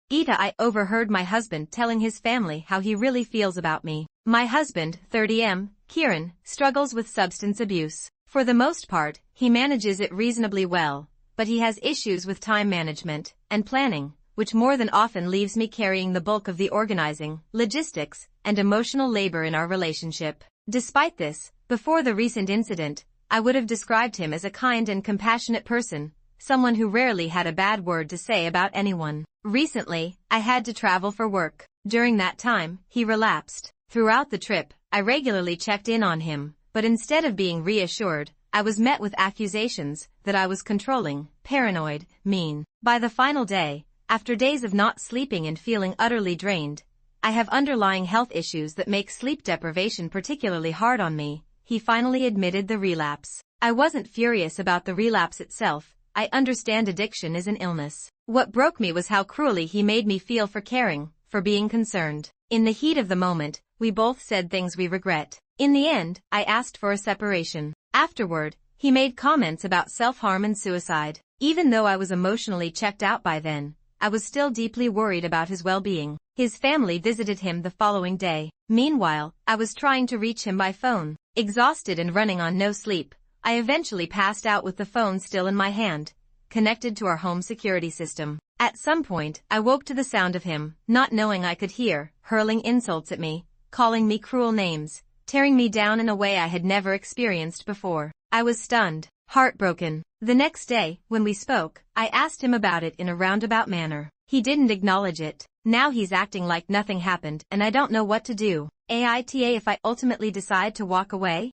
I overheard my husband telling his family how he really feels about me. My husband, 30M, Kieran, struggles with substance abuse. For the most part, he manages it reasonably well, but he has issues with time management and planning, which more than often leaves me carrying the bulk of the organizing, logistics, and emotional labor in our relationship. Despite this, before the recent incident, I would have described him as a kind and compassionate person, someone who rarely had a bad word to say about anyone. Recently, I had to travel for work. During that time, he relapsed. Throughout the trip, I regularly checked in on him, but instead of being reassured, I was met with accusations that I was controlling, paranoid, mean. By the final day, after days of not sleeping and feeling utterly drained, I have underlying health issues that make sleep deprivation particularly hard on me. He finally admitted the relapse. I wasn't furious about the relapse itself. I understand addiction is an illness. What broke me was how cruelly he made me feel for caring, for being concerned. In the heat of the moment, we both said things we regret. In the end, I asked for a separation. Afterward, he made comments about self-harm and suicide. Even though I was emotionally checked out by then, I was still deeply worried about his well-being. His family visited him the following day. Meanwhile, I was trying to reach him by phone. Exhausted and running on no sleep, I eventually passed out with the phone still in my hand, connected to our home security system. At some point, I woke to the sound of him, not knowing I could hear, hurling insults at me, calling me cruel names, tearing me down in a way I had never experienced before. I was stunned, heartbroken. The next day, when we spoke, I asked him about it in a roundabout manner. He didn't acknowledge it. Now he's acting like nothing happened and I don't know what to do. If I ultimately decide to walk away,